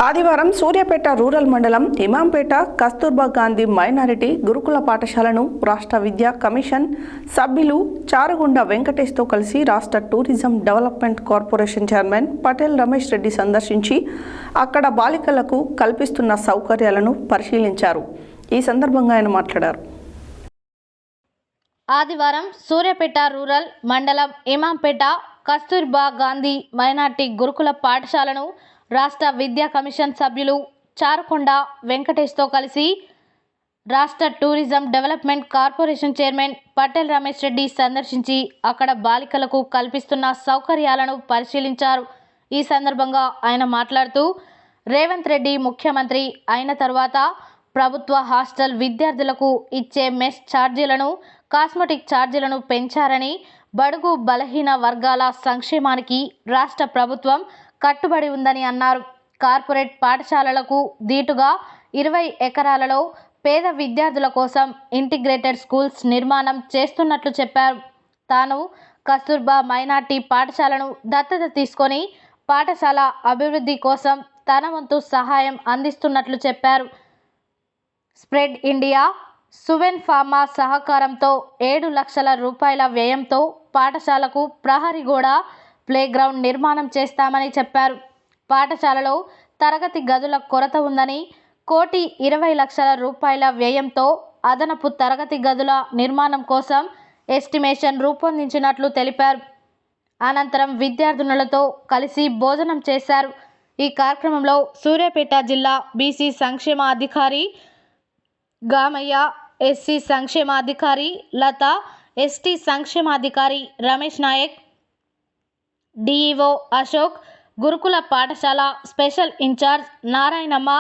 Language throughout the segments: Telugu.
ఆదివారం సూర్యాపేట రూరల్ మండలం ఇమాంపేట కస్తూర్బా గాంధీ మైనారిటీ గురుకుల పాఠశాలను రాష్ట్ర విద్యా కమిషన్ సభ్యులు చారుగుండ వెంకటేష్తో కలిసి రాష్ట్ర tourism development corporation chairman Patel Ramesh Reddy సందర్శించి అక్కడ బాలికలకు కల్పిస్తున్న సౌకర్యాలను పరిశీలించారు. ఈ సందర్భంగా ఆయన మాట్లాడారు. ఆదివారం సూర్యాపేట రూరల్ మండలం ఇమాంపేట కస్తూర్బా గాంధీ మైనారిటీ గురుకుల పాఠశాలను రాష్ట్ర విద్యా కమిషన్ సభ్యులు చారుకొండ వెంకటేష్తో కలిసి రాష్ట్ర tourism development corporation chairman Patel Ramesh Reddy సందర్శించి అక్కడ బాలికలకు కల్పిస్తున్న సౌకర్యాలను పరిశీలించారు. ఈ సందర్భంగా ఆయన మాట్లాడుతూ రేవంత్ రెడ్డి ముఖ్యమంత్రి అయిన తర్వాత ప్రభుత్వ హాస్టల్ విద్యార్థులకు ఇచ్చే మెస్ ఛార్జీలను, కాస్మెటిక్ ఛార్జీలను పెంచారని, బడుగు బలహీన వర్గాల సంక్షేమానికి రాష్ట్ర ప్రభుత్వం కట్టుబడి ఉందని అన్నారు. కార్పొరేట్ పాఠశాలలకు దీటుగా 20 ఎకరాలలో పేద విద్యార్థుల కోసం ఇంటిగ్రేటెడ్ స్కూల్స్ నిర్మాణం చేస్తున్నట్లు చెప్పారు. తాను కస్తూర్బా మైనార్టీ పాఠశాలను దత్తత తీసుకొని పాఠశాల అభివృద్ధి కోసం తన వంతు సహాయం అందిస్తున్నట్లు చెప్పారు. స్ప్రెడ్ ఇండియా, సువెన్ ఫార్మా సహకారంతో 7 లక్షల రూపాయల వ్యయంతో పాఠశాలకు ప్రహరీ గోడ, ప్లేగ్రౌండ్ నిర్మాణం చేస్తామని చెప్పారు. పాఠశాలలో తరగతి గదుల కొరత ఉందని, 1,20,00,000 రూపాయల వ్యయంతో అదనపు తరగతి గదుల నిర్మాణం కోసం ఎస్టిమేషన్ రూపొందించినట్లు తెలిపారు. అనంతరం విద్యార్థినులతో కలిసి భోజనం చేశారు. ఈ కార్యక్రమంలో సూర్యాపేట జిల్లా బీసీ సంక్షేమ అధికారి గామయ్య, ఎస్సీ సంక్షేమాధికారి లత, ఎస్టీ సంక్షేమాధికారి రమేష్ నాయక్, డిఈఓ అశోక్, గురుకుల పాఠశాల స్పెషల్ ఇన్ఛార్జ్ నారాయణమ్మ,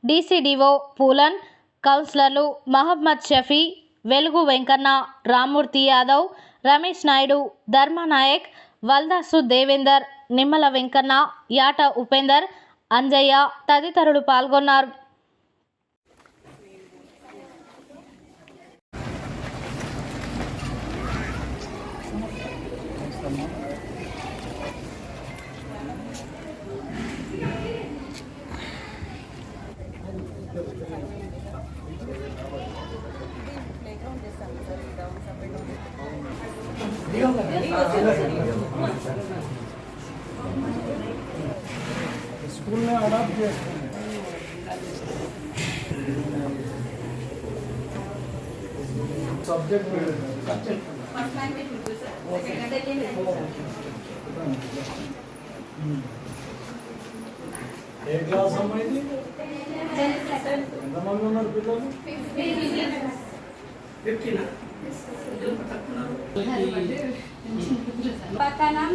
డిసిడిఓ పూలన్, కౌన్సిలర్లు మహమ్మద్ షఫీ, వెలుగు వెంకన్న, రామ్మూర్తి యాదవ్, రమేష్ నాయుడు, ధర్మానాయక్, వల్దాసు దేవేందర్, నిమ్మల వెంకన్న, యాట ఉపేందర్, అంజయ్య తదితరులు పాల్గొన్నారు. स्कूल में अडॉप्ट किया सब्जेक्ट ఏ క్లాస్ అమ్మాయిది? ఎంతమంది ఉన్నారు పిల్లలు? 15. पापा का नाम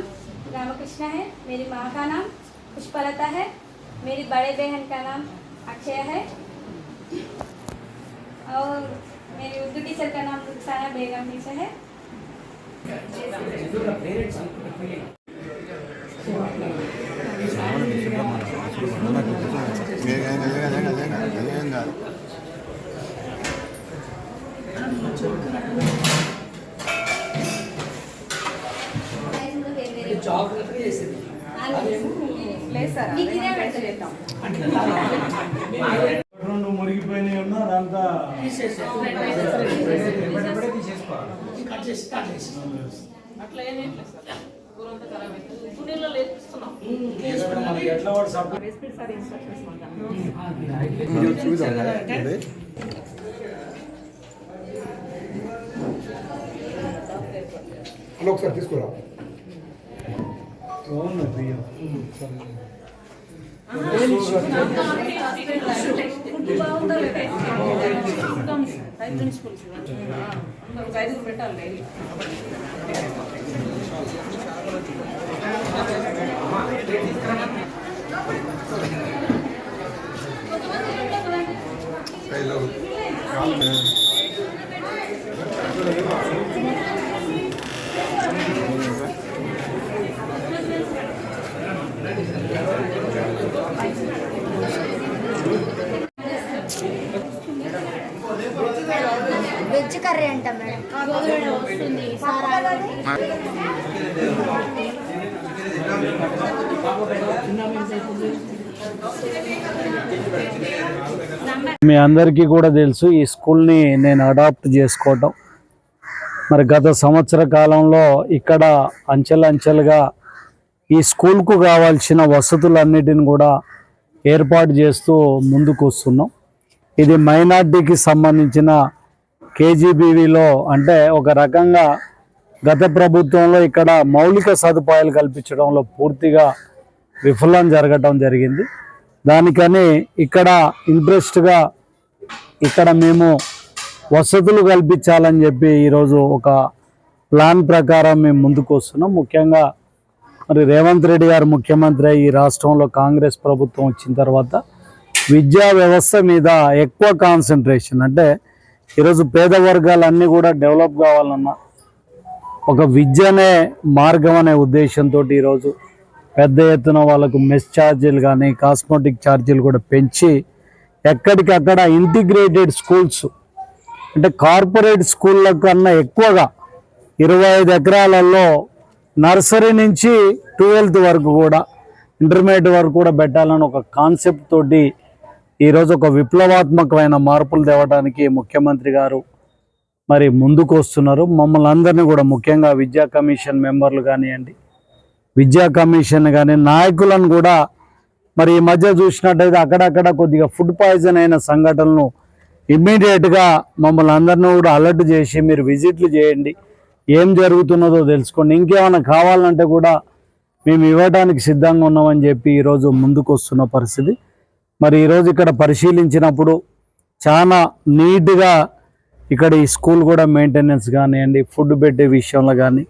रामकृष्ण है, मेरी माँ का नाम पुष्पलता है, मेरी बड़े बहन का नाम अक्षय है और मेरी उर्दू टीचर का नाम रुखसाना बेगम टीचर है। రెండు మురిగిపోయినాయి ఉన్నా అదంతా ఎట్లా వాడు ఒకసారి తీసుకురా పెట్టాలి. వెజ్ కర్రీ అంట మేడం. వస్తుంది చిన్న మీ అందరికీ కూడా తెలుసు ఈ స్కూల్ని నేను అడాప్ట్ చేసుకోవటం. మరి గత సంవత్సర కాలంలో ఇక్కడ అంచెలంచెలుగా ఈ స్కూల్కు కావాల్సిన వసతులన్నిటిని కూడా ఏర్పాటు చేస్తూ ముందుకు వస్తున్నాం. ఇది మైనార్టీకి సంబంధించిన కేజీబీవీలో అంటే ఒక రకంగా గత ప్రభుత్వంలో ఇక్కడ మౌలిక సదుపాయాలు కల్పించడంలో పూర్తిగా విఫలం జరగటం జరిగింది. దానికని ఇక్కడ ఇంట్రెస్ట్గా ఇక్కడ మేము వసతులు కల్పించాలని చెప్పి ఈరోజు ఒక ప్లాన్ ప్రకారం మేము ముందుకు వస్తున్నాం. ముఖ్యంగా మరి రేవంత్ రెడ్డి గారు ముఖ్యమంత్రి ఈ రాష్ట్రంలో కాంగ్రెస్ ప్రభుత్వం వచ్చిన తర్వాత విద్యా వ్యవస్థ మీద ఎక్కువ కాన్సన్ట్రేషన్, అంటే ఈరోజు పేద వర్గాలన్నీ కూడా డెవలప్ కావాలన్నా ఒక విద్యనే మార్గం అనే ఉద్దేశంతో ఈరోజు పెద్ద ఎత్తున వాళ్ళకు మెస్ ఛార్జీలు కానీ కాస్మెటిక్ ఛార్జీలు కూడా పెంచి ఎక్కడికక్కడ ఇంటిగ్రేటెడ్ స్కూల్స్ అంటే కార్పొరేట్ స్కూళ్ళ కన్నా ఎక్కువగా 25 ఎకరాలలో నర్సరీ నుంచి 12th వరకు కూడా ఇంటర్మీడియట్ వరకు కూడా పెట్టాలని ఒక కాన్సెప్ట్ తోటి ఈరోజు ఒక విప్లవాత్మకమైన మార్పులు తేవడానికి ముఖ్యమంత్రి గారు మరి ముందుకు వస్తున్నారు. మమ్మల్ని అందరినీ కూడా ముఖ్యంగా విద్యా కమిషన్ మెంబర్లు కానివ్వండి, విద్యా కమిషన్ కానీ నాయకులను కూడా మరి ఈ మధ్య చూసినట్టయితే అక్కడక్కడ కొద్దిగా ఫుడ్ పాయిజన్ అయిన సంఘటనలను ఇమ్మీడియట్గా మమ్మల్ని అందరినీ కూడా అలర్ట్ చేసి మీరు విజిట్లు చేయండి, ఏం జరుగుతున్నదో తెలుసుకోండి, ఇంకేమైనా కావాలంటే కూడా మేము ఇవ్వడానికి సిద్ధంగా ఉన్నామని చెప్పి ఈరోజు ముందుకు వస్తున్న పరిస్థితి. మరి ఈరోజు ఇక్కడ పరిశీలించినప్పుడు చాలా నీట్గా ఇక్కడ ఈ స్కూల్ కూడా మెయింటెనెన్స్ కానివ్వండి, ఫుడ్ పెట్టే విషయంలో కానీ